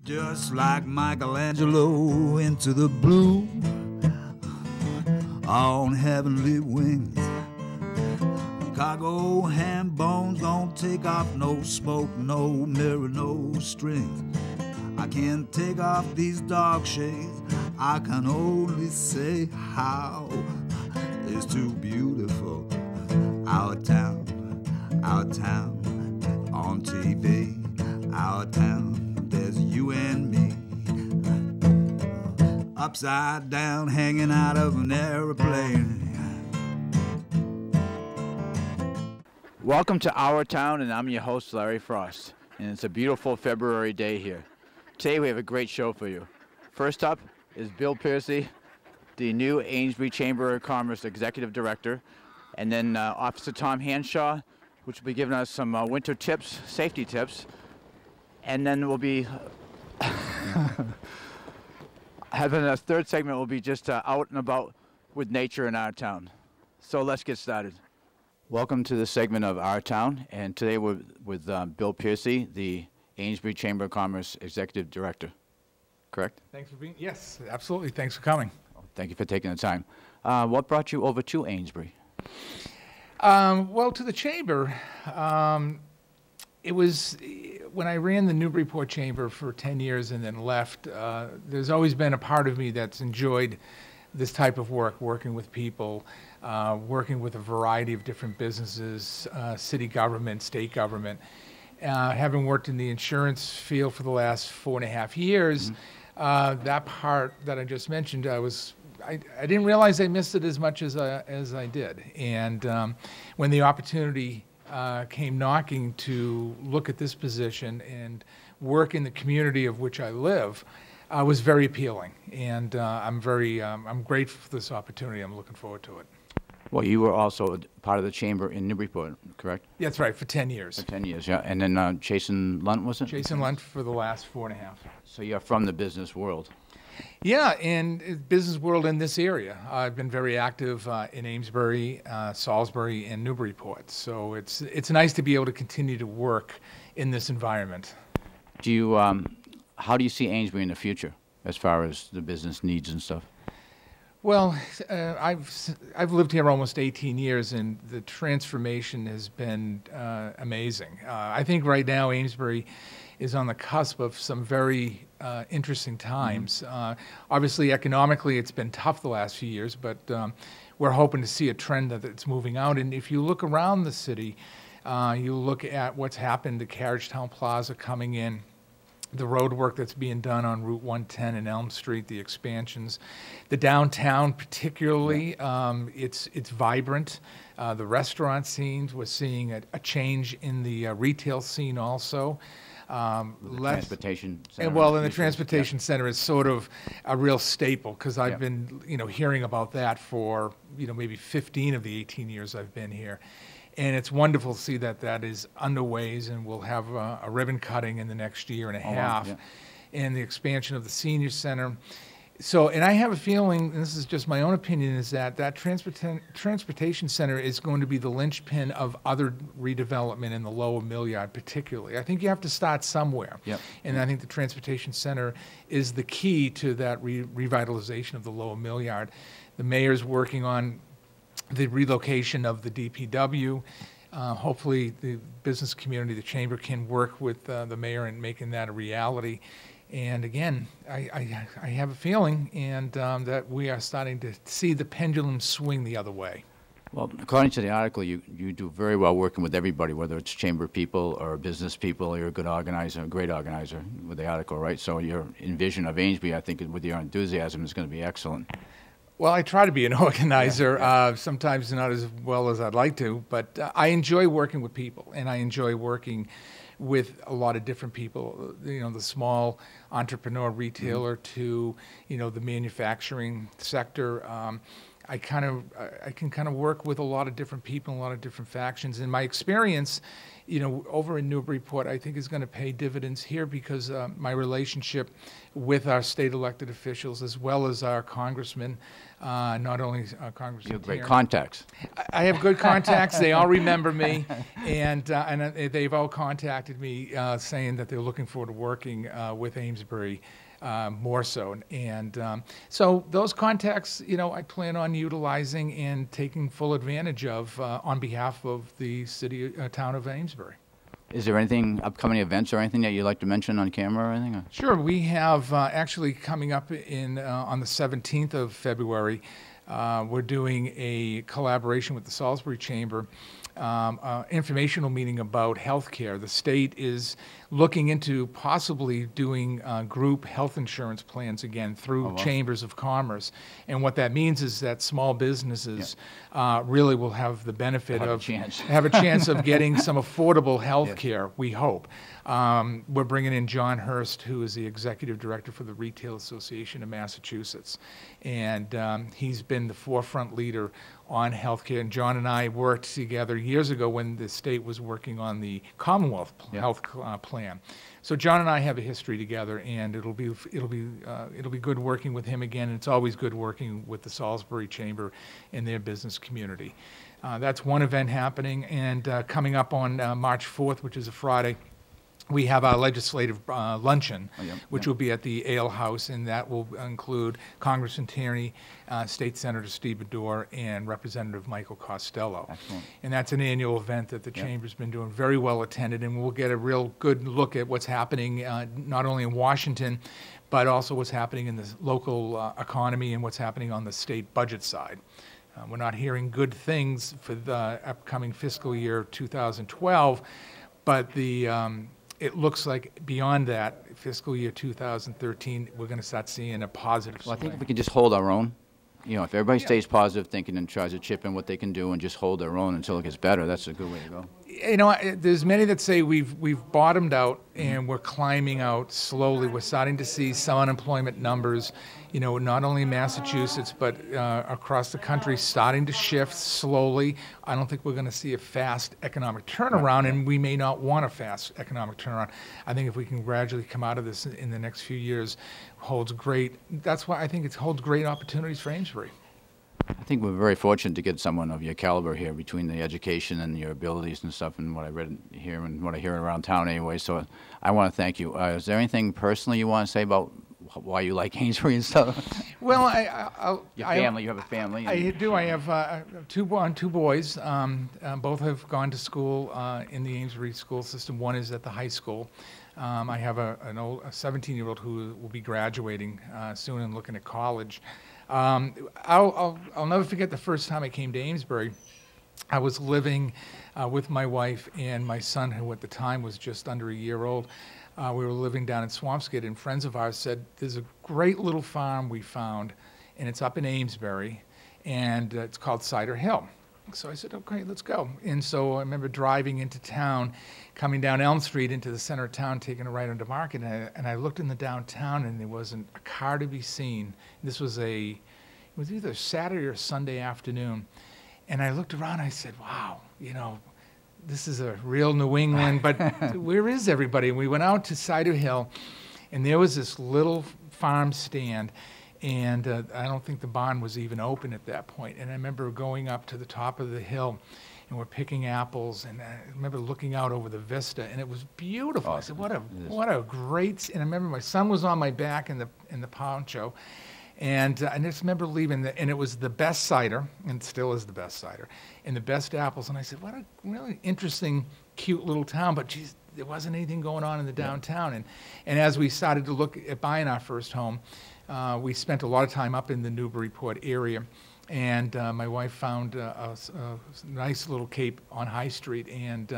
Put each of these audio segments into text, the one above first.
Just like Michelangelo into the blue on heavenly wings. Cargo hand bones don't take off, no smoke, no mirror, no strings. I can't take off these dark shades. I can only say how it's too beautiful. Our town on TV, our town, there's you and me. Upside down, hanging out of an airplane. Welcome to Our Town, and I'm your host, Larry Frost. And it's a beautiful February day here. Today we have a great show for you. First up is Bill Piercey, the new Amesbury Chamber of Commerce Executive Director, and then Officer Tom Hanshaw, which will be giving us some winter tips, safety tips, and then we'll be having a third segment will be just out and about with nature in our town. So let's get started. Welcome to this segment of Our Town, and today we're with Bill Piercey, the Amesbury Chamber of Commerce Executive Director. Correct? Thanks for being, yes, absolutely. Thanks for coming. Thank you for taking the time. What brought you over to Amesbury? Well, to the Chamber, it was when I ran the Newburyport Chamber for 10 years and then left, there's always been a part of me that's enjoyed this type of work, working with people, working with a variety of different businesses, city government, state government. Having worked in the insurance field for the last 4.5 years, that part that I just mentioned, I didn't realize I missed it as much as I did. And when the opportunity came knocking to look at this position and work in the community of which I live, was very appealing. And I'm grateful for this opportunity. I'm looking forward to it. Well, you were also part of the chamber in Newburyport, correct? That's right, for 10 years. For 10 years, yeah. And then Jason Lunt, was it? Jason Lunt for the last 4.5. So you're from the business world. Yeah, and business world in this area. I've been very active in Amesbury, Salisbury, and Newburyport. So it's nice to be able to continue to work in this environment. How do you see Amesbury in the future as far as the business needs and stuff? Well, I've lived here almost 18 years, and the transformation has been amazing. I think right now Amesbury is on the cusp of some very interesting times. Obviously, economically, it's been tough the last few years, but we're hoping to see a trend that's moving out. And if you look around the city, you look at what's happened to Carriagetown Plaza coming in, the road work that's being done on Route 110 and Elm Street, the expansions, the downtown particularly, it's vibrant. The restaurant scenes, we're seeing a change in the retail scene also. The transportation center. And the transportation center is sort of a real staple because I've been, hearing about that for, maybe 15 of the 18 years I've been here. And it's wonderful to see that is underway, and we'll have a ribbon cutting in the next year and a half, and the expansion of the senior center. So, and I have a feeling, and this is just my own opinion, is that transportation center is going to be the linchpin of other redevelopment in the lower Mill Yard particularly. I think you have to start somewhere. And I think the transportation center is the key to that revitalization of the lower Mill Yard. The mayor's working on the relocation of the DPW. Hopefully the business community, the chamber, can work with the mayor in making that a reality. And again, I have a feeling that we are starting to see the pendulum swing the other way. Well, according to the article, you do very well working with everybody, whether it's chamber people or business people. You're a good organizer, a great organizer with the article, right? So your envision of Amesbury, I think, with your enthusiasm, is going to be excellent. Well, I try to be an organizer, sometimes not as well as I'd like to, but I enjoy working with people, and I enjoy working with a lot of different people, the small entrepreneur retailer to, the manufacturing sector. I can kind of work with a lot of different people, a lot of different factions. And my experience, over in Newburyport, I think is going to pay dividends here because my relationship with our state elected officials as well as our congressmen, not only Congressman. You have great Tierney. contacts. I have good contacts. They all remember me, and they've all contacted me saying that they're looking forward to working with Amesbury more so. And so those contacts, I plan on utilizing and taking full advantage of on behalf of the town of Amesbury. Is there anything, upcoming events or anything that you'd like to mention on camera or anything? Sure. We have actually coming up on the 17th of February, we're doing a collaboration with the Salisbury Chamber, informational meeting about healthcare. The state is looking into possibly doing group health insurance plans again through chambers of commerce. And what that means is that small businesses really will have the benefit have a chance of getting some affordable health care, we hope. We're bringing in John Hurst, who is the executive director for the Retail Association of Massachusetts. And he's been the forefront leader on healthcare. And John and I worked together years ago when the state was working on the Commonwealth Health Plan. So John and I have a history together, and it'll be good working with him again. And it's always good working with the Salisbury Chamber and their business community. That's one event happening, and coming up on March 4th, which is a Friday, we have our legislative luncheon, which will be at the Ale House, and that will include Congressman Tierney, State Senator Steve Bedore, and Representative Michael Costello. Excellent. And that's an annual event that the Chamber's been doing, very well attended, and we'll get a real good look at what's happening not only in Washington, but also what's happening in the local economy and what's happening on the state budget side. We're not hearing good things for the upcoming fiscal year 2012, but it looks like beyond that, fiscal year 2013, we're going to start seeing a positive swing. Well, I think if we can just hold our own, if everybody stays positive thinking and tries to chip in what they can do and just hold their own until it gets better, that's a good way to go. There's many that say we've bottomed out and we're climbing out slowly. We're starting to see some unemployment numbers, not only in Massachusetts, but across the country starting to shift slowly. I don't think we're going to see a fast economic turnaround, and we may not want a fast economic turnaround. I think if we can gradually come out of this in the next few years, that's why I think it holds great opportunities for Amesbury. I think we're very fortunate to get someone of your caliber here, between the education and your abilities and stuff, and what I read here and what I hear around town anyway. So I want to thank you. Is there anything personally you want to say about why you like Amesbury and stuff? Well, your family. You have a family. I do. I have two boys. Both have gone to school in the Amesbury school system. One is at the high school. I have a 17-year-old who will be graduating soon and looking at college. I'll never forget the first time I came to Amesbury. I was living with my wife and my son, who at the time was just under a year old. We were living down in Swampscott, and friends of ours said, there's a great little farm we found, and it's up in Amesbury, and it's called Cider Hill. So I said, okay, let's go. And so I remember driving into town, coming down Elm Street into the center of town, taking a right onto Market, and I looked in the downtown, and there wasn't a car to be seen. This was it was either Saturday or Sunday afternoon. And I looked around, and I said, wow, this is a real New England, but where is everybody? And we went out to Cider Hill, and there was this little farm stand, and I don't think the barn was even open at that point. And I remember going up to the top of the hill, and we're picking apples, and I remember looking out over the vista, and it was beautiful. I said, what a great, and I remember my son was on my back in the poncho, and I just remember leaving, and it was the best cider, and still is the best cider, and the best apples. And I said, what a really interesting, cute little town, but geez, there wasn't anything going on in the downtown. And as we started to look at buying our first home, we spent a lot of time up in the Newburyport area, and my wife found a nice little cape on High Street, and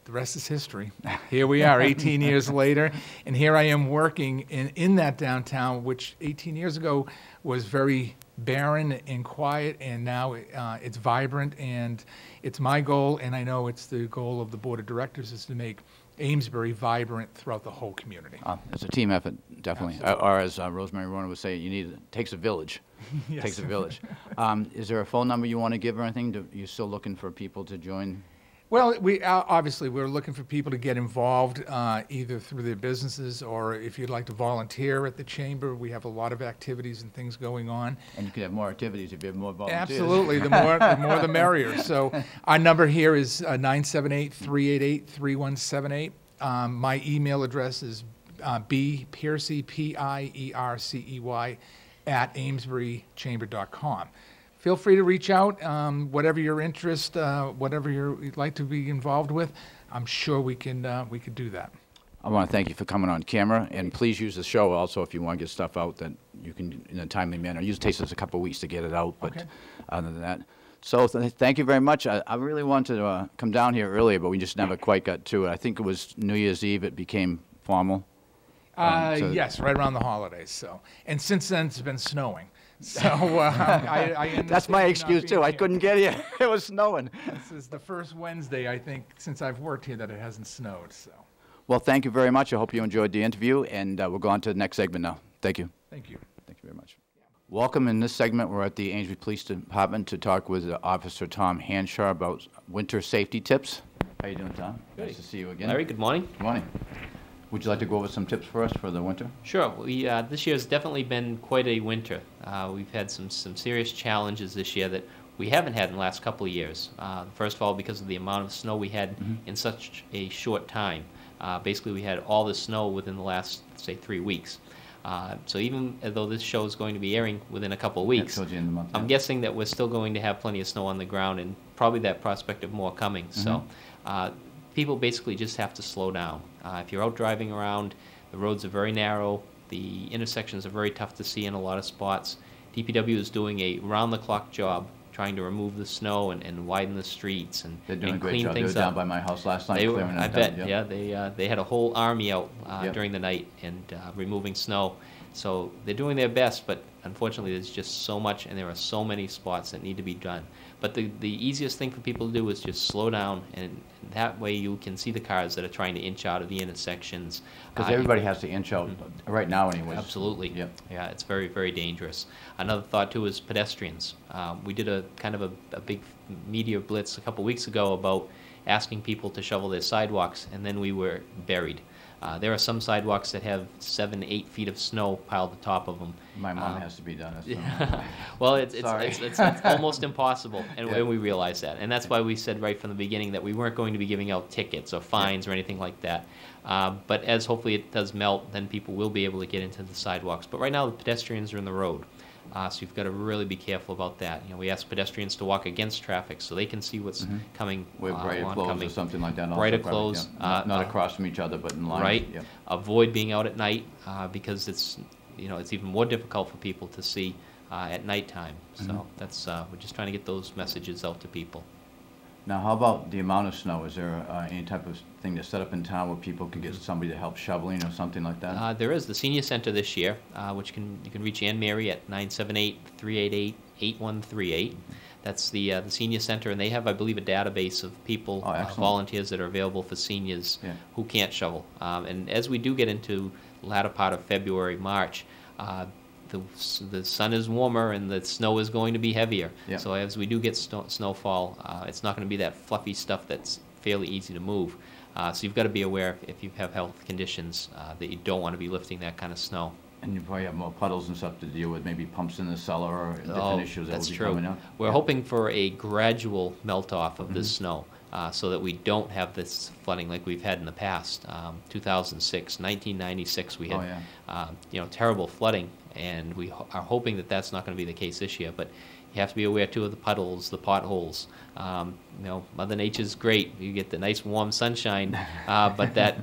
the rest is history. Here we are 18 years later, and here I am working in that downtown, which 18 years ago was very barren and quiet, and now it's vibrant, and it's my goal, and I know it's the goal of the board of directors, is to make Amesbury vibrant throughout the whole community. It's a team effort, definitely. Or as Rosemary Warner would say, it takes a village. Yes. Takes a village. Is there a phone number you want to give or anything? You're still looking for people to join? Well, obviously we're looking for people to get involved either through their businesses or if you'd like to volunteer at the chamber. We have a lot of activities and things going on. And you could have more activities if you have more volunteers. Absolutely, the more the merrier. So our number here is 978-388-3178. My email address is Piercey, Piercey, at AmesburyChamber.com. Feel free to reach out, whatever your interest, whatever you'd like to be involved with. I'm sure we could do that. I want to thank you for coming on camera, and please use the show also if you want to get stuff out that you can in a timely manner. It usually takes us a couple of weeks to get it out, but Okay. other than that. So thank you very much. I really wanted to come down here earlier, but we just never quite got to it. I think it was New Year's Eve it became formal. So- Yes, right around the holidays. So, and since then it's been snowing. So I That's my excuse too. I couldn't get here. It was snowing. This is the first Wednesday, I think, since I've worked here that it hasn't snowed. So, Well, thank you very much. I hope you enjoyed the interview, and we'll go on to the next segment now. Thank you. thank you. Thank you very much. Welcome. In this segment, we're at the Amesbury Police Department to talk with Officer Tom Hanshaw about winter safety tips. How you doing, Tom? Good. Nice to see you again. Larry, good morning. Good morning. Would you like to go over some tips for us for the winter? Sure. This year has definitely been quite a winter. We've had some serious challenges this year that we haven't had in the last couple of years. First of all, because of the amount of snow we had in such a short time. Basically, we had all the snow within the last, say, 3 weeks. So even though this show is going to be airing within a couple of weeks, Towards the end of the month, I'm guessing that we're still going to have plenty of snow on the ground and probably that prospect of more coming. So people basically just have to slow down. If you're out driving around, the roads are very narrow, the intersections are very tough to see in a lot of spots. DPW is doing a round-the-clock job trying to remove the snow and widen the streets and They're doing a great clean job. They were things down up. by my house last night They were, clearing I it bet, down. yeah. They had a whole army out Yep. during the night and removing snow. So they're doing their best, but unfortunately there's just so much and there are so many spots that need to be done. But the easiest thing for people to do is just slow down, and that way you can see the cars that are trying to inch out of the intersections. Because everybody has to inch out right now anyways. Absolutely. Yep. Yeah, it's very, very dangerous. Another thought, too, is pedestrians. We did a kind of a big media blitz a couple weeks ago about asking people to shovel their sidewalks, and then we were buried. There are some sidewalks that have 7-8 feet of snow piled atop of them. My mom has to be done. Well, it's Sorry. almost impossible, and we realize that. And that's why we said right from the beginning that we weren't going to be giving out tickets or fines or anything like that. But as hopefully it does melt, then people will be able to get into the sidewalks. But right now the pedestrians are in the road. So you've got to really be careful about that. You know, we ask pedestrians to walk against traffic so they can see what's coming. With brighter clothes oncoming. or something like that. Also Brighter probably, clothes, yeah. Not across from each other, but in lines. Right. Yep. Avoid being out at night because it's even more difficult for people to see at nighttime. So that's we're just trying to get those messages out to people. Now, how about the amount of snow? Is there any type of thing that's set up in town where people can get somebody to help shoveling or something like that? There is the Senior Center this year, which you can reach Ann Mary at 978-388-8138. That's the Senior Center, and they have, I believe, a database of people, volunteers that are available for seniors who can't shovel. And as we do get into the latter part of February, March, the sun is warmer and the snow is going to be heavier. Yep. So as we do get snowfall, it's not going to be that fluffy stuff that's fairly easy to move. So you've got to be aware if you have health conditions that you don't want to be lifting that kind of snow. And you probably have more puddles and stuff to deal with, maybe pumps in the cellar or different issues that will be coming up. We're hoping for a gradual melt-off of this snow so that we don't have this flooding like we've had in the past. 2006, 1996, we had terrible flooding, and we are hoping that that's not going to be the case this year. But you have to be aware, too, of the puddles, the potholes. Mother Nature's great. You get the nice warm sunshine, but that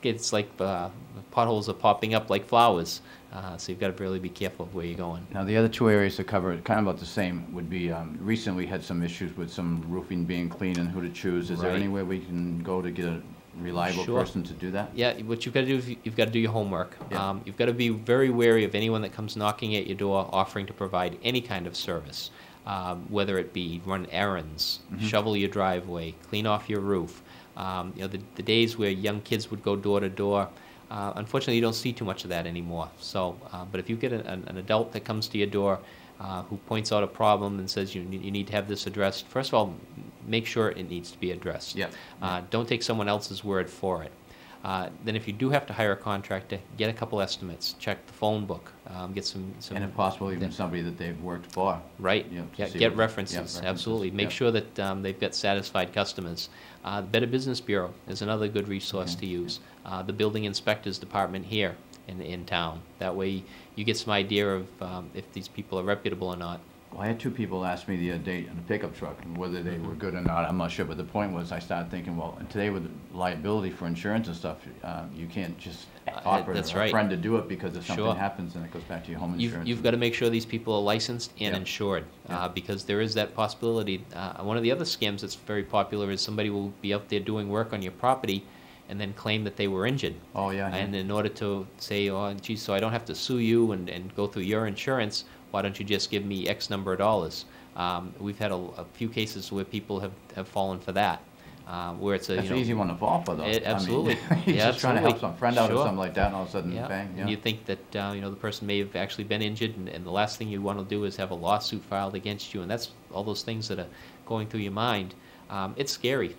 it's like the potholes are popping up like flowers. So you've got to really be careful of where you're going. Now, the other two areas to cover, kind of about the same, would be recently had some issues with some roofing being clean and who to choose. Is there anywhere we can go to get a reliable person to do that? Yeah, what you've got to do is you've got to do your homework. Yeah. You've got to be very wary of anyone that comes knocking at your door offering to provide any kind of service, whether it be run errands, shovel your driveway, clean off your roof. The days where young kids would go door to door, unfortunately, you don't see too much of that anymore. So, but if you get an adult that comes to your door who points out a problem and says you need to have this addressed, first of all, make sure it needs to be addressed. Yep. Don't take someone else's word for it. Then if you do have to hire a contractor, get a couple estimates, check the phone book, get some and if possible, even somebody that they've worked for. Right. Get references. Absolutely. Make Yep. sure that they've got satisfied customers. The Better Business Bureau is another good resource to use. The Building Inspectors Department here in town. That way you get some idea of if these people are reputable or not. Well, I had two people ask me the other day on a pickup truck whether they were good or not. I'm not sure, but the point was I started thinking, well, today with liability for insurance and stuff, you can't just offer that's a right. friend to do it because if something Sure. happens and it goes back to your home insurance. You've got to make sure these people are licensed and Yep. insured Yep. because there is that possibility. One of the other scams that's very popular is somebody will be out there doing work on your property and then claim that they were injured. Oh, yeah. And in order to say, oh, geez, so I don't have to sue you and go through your insurance, why don't you just give me X number of dollars? We've had a few cases where people have fallen for that, where it's a That's an easy one to fall for, though. Absolutely. I mean, you're just trying to help absolutely. some friend out or Sure. something like that, and all of a sudden, Yeah. bang. Yeah. And you think that the person may have actually been injured, and the last thing you want to do is have a lawsuit filed against you, and that's all those things that are going through your mind. It's scary.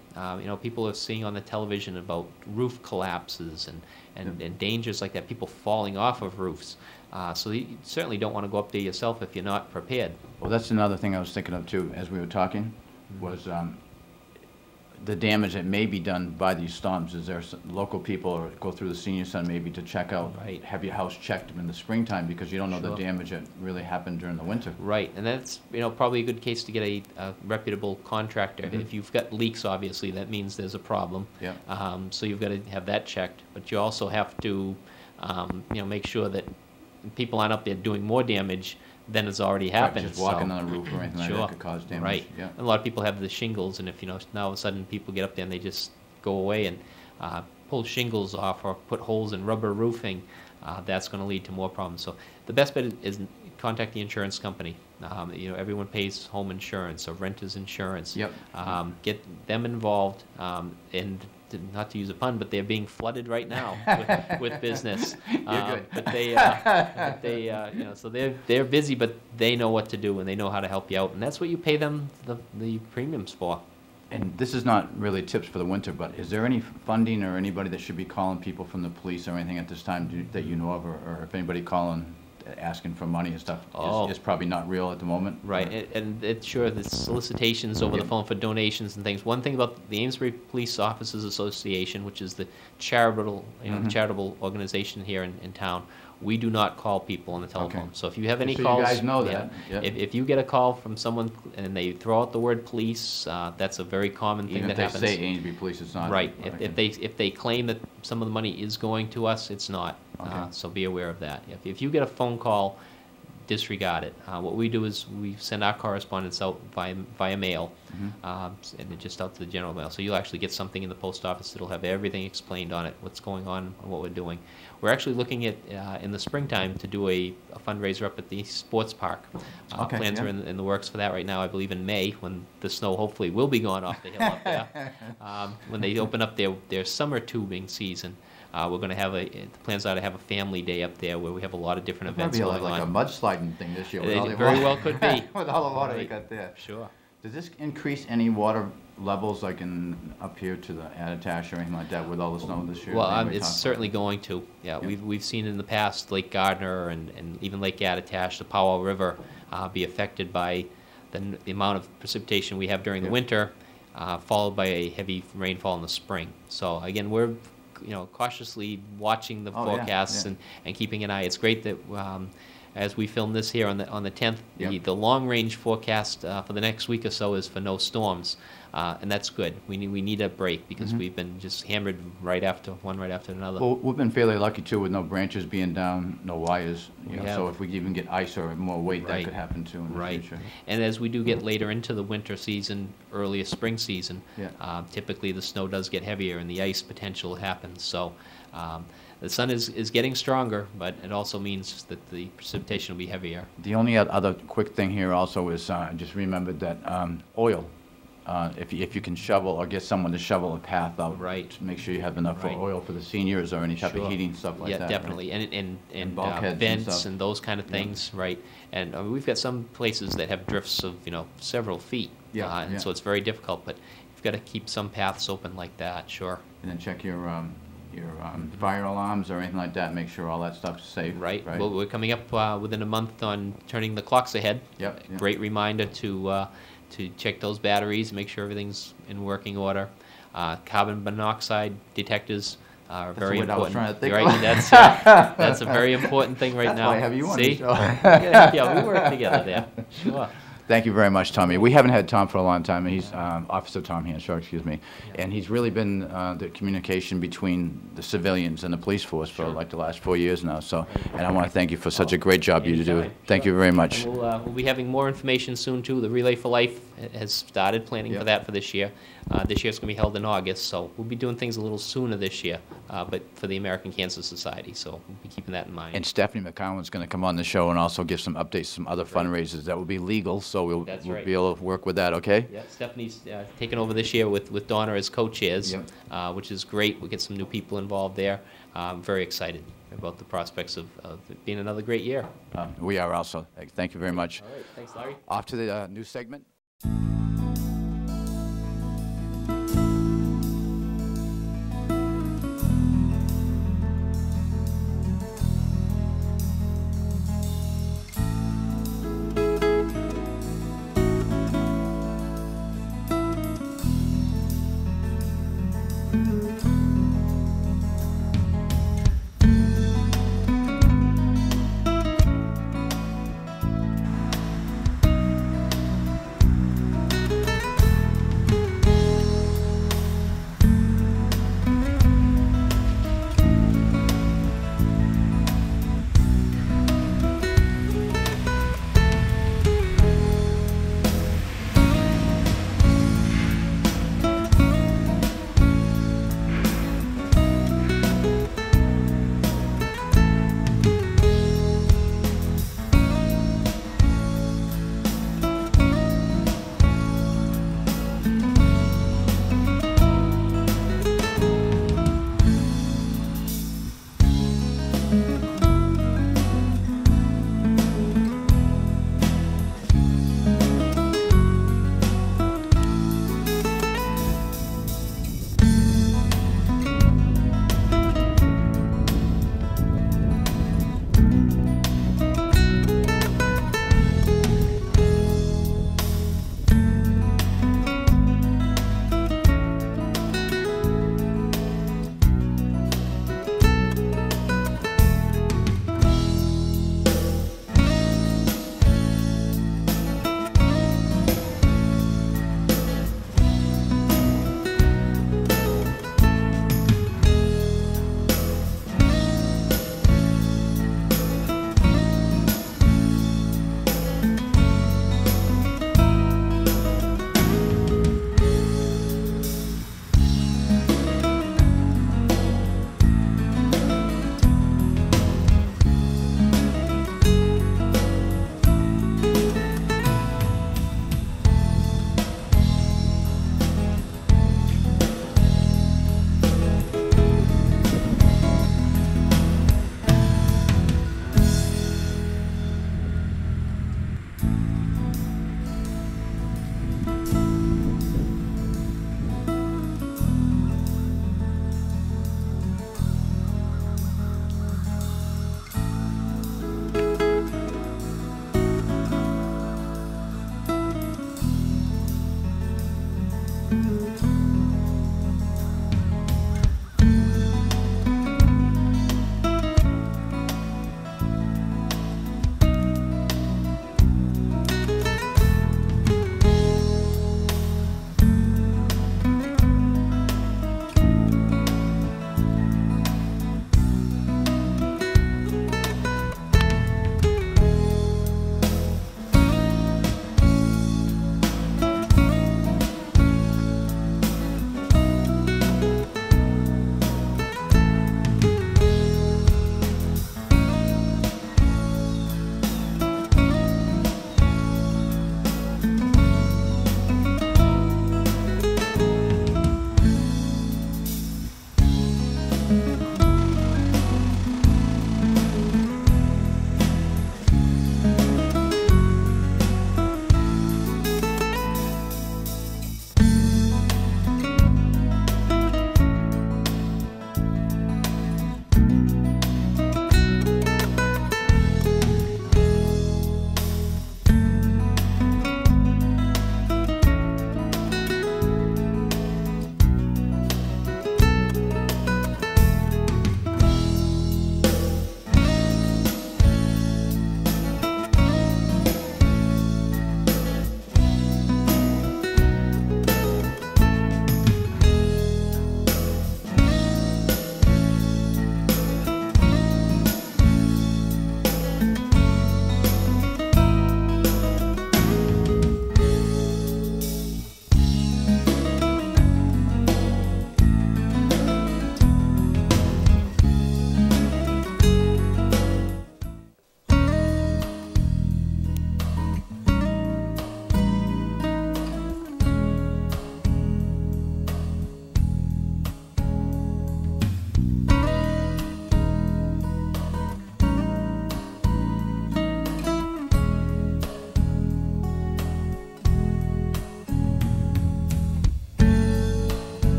People are seeing on the television about roof collapses and dangers like that, people falling off of roofs. So you certainly don't want to go up there yourself if you're not prepared. Well, that's another thing I was thinking of, too, as we were talking, was the damage that may be done by these storms. Is there some local people or go through the senior center maybe to check out, Right. have your house checked in the springtime because you don't know Sure. the damage that really happened during the winter. Right, and that's probably a good case to get a reputable contractor. If you've got leaks, obviously, that means there's a problem. Yeah. So you've got to have that checked, but you also have to make sure that people aren't up there doing more damage than has already happened. Just walking So- on a roof or anything like Sure. that could cause damage. Right. Yeah. And a lot of people have the shingles, and if now all of a sudden people get up there and they just go away and pull shingles off or put holes in rubber roofing, that's going to lead to more problems. So the best bet is contact the insurance company. Everyone pays home insurance or renter's insurance. Yep. Get them involved, and not to use a pun, but they're being flooded right now with business. You're good. So they're busy, but they know what to do and they know how to help you out, and that's what you pay them the premiums for. And this is not really tips for the winter, but is there any funding or anybody that should be calling people from the police or anything at this time that you know of, or if anybody calling asking for money and stuff is probably not real at the moment? Right, and it's sure the solicitations over the phone for donations and things. One thing about the Amesbury Police Officers Association, which is the charitable organization here in town, we do not call people on the telephone. Okay. So if you have any So calls, you guys know that. Yep. If you get a call from someone and they throw out the word police, that's a very common thing Even that if happens. they say Amesbury Police, it's not. Right. Okay. If they claim that some of the money is going to us, it's not. Okay. So be aware of that. If you get a phone call, disregard it. What we do is we send our correspondence out via mail, and just out to the general mail. So you'll actually get something in the post office that'll have everything explained on it, what's going on, and what we're doing. We're actually looking at in the springtime to do a fundraiser up at the sports park. Okay, Plans yeah. are in the works for that right now. I believe in May, when the snow hopefully will be gone off the hill up there. When they open up their summer tubing season. We're going to have the plans are to have a family day up there where we have a lot of different events Maybe going like on. a mudsliding thing this year. With It all the very water. well could be. With all the water we Right. got there. Sure. Does this increase any water levels like up here to the Attitash or anything like that with all the snow this year? Well, Anybody it's talk about certainly that? going to. Yeah, Yeah. we've seen in the past Lake Gardner and even Lake Attitash, the Powell River, be affected by the amount of precipitation we have during the Yeah. winter, followed by a heavy rainfall in the spring. So again, we're cautiously watching the Oh, yeah, forecasts yeah. and keeping an eye. It's great that as we film this here on the 10th, Yep. the long range forecast for the next week or so is for no storms, and that's good. We need a break because we've been just hammered right after another. Well, we've been fairly lucky too with no branches being down, no wires. We So have. if we even get ice or more weight, that Right. could happen too in the Right. future. And as we do get later into the winter season, earlier spring season, Yeah. typically the snow does get heavier and the ice potential happens. So the sun is getting stronger, but it also means that the precipitation will be heavier. The only other quick thing here also is I just remembered that oil if you can shovel or get someone to shovel a path out. Right. To make sure you have enough Right. oil for the seniors or any type Sure. of heating stuff like Yeah, that. definitely, Right? and bulkheads and vents stuff. and those kind of things, right? And we've got some places that have drifts of several feet, Yeah, and yeah. so it's very difficult. But you've got to keep some paths open like that, sure. And then check your fire alarms or anything like that. Make sure all that stuff's safe. Right. Right. Well, we're coming up within a month on turning the clocks ahead. Yep, yep. Great reminder to check those batteries, make sure everything's in working order. Carbon monoxide detectors are very the word I was important. trying to think You're of. Right. That's a very important thing right That's now. why I have you on the See? show. yeah, we work together there. Sure. Thank you very much, Tommy. We haven't had Tom for a long time. He's Officer Tom Hanshaw, excuse me, and he's really been the communication between the civilians and the police force for like the last 4 years now. So, and I want to thank you for such a great job you do. Anytime. Thank you very much. And we'll be having more information soon too. The Relay for Life has started planning for Yep. that for this year. This year's going to be held in August, so we'll be doing things a little sooner this year, but for the American Cancer Society, so we'll be keeping that in mind. And Stephanie McCowan's going to come on the show and also give some updates, some other fundraisers that will be legal. So we'll That's be right. able to work with that. Okay. Yeah, Stephanie's taken over this year with Donna as co-chairs, Yep. which is great. We get some new people involved there. I'm very excited about the prospects of it being another great year. We are also. Thank you very much. All right, thanks, Larry. Off to the news segment.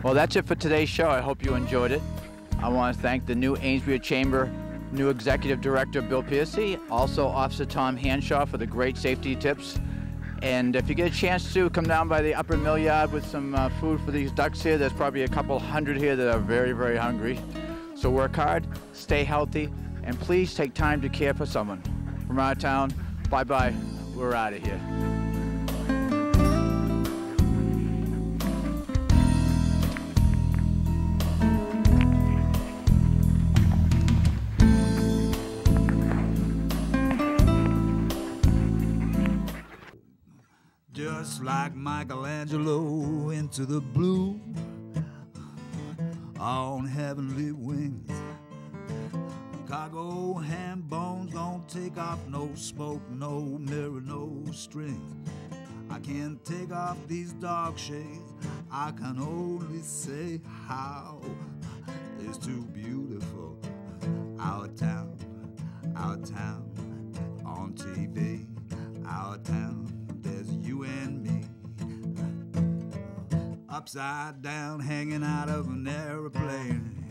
Well, that's it for today's show. I hope you enjoyed it. I want to thank the new Amesbury Chamber new Executive Director Bill Piercey, also Officer Tom Hanshaw for the great safety tips. And if you get a chance to come down by the upper mill yard with some food for these ducks here, there's probably a couple hundred here that are very, very hungry. So work hard, stay healthy, and please take time to care for someone. From our town, bye-bye. We're out of here. Just like Michelangelo into the blue on heavenly wings. Cargo ham bones don't take off, no smoke, no mirror, no strings. I can't take off these dark shades. I can only say how it's too beautiful. Our town on TV, our town. There's you and me, upside down, hanging out of an airplane.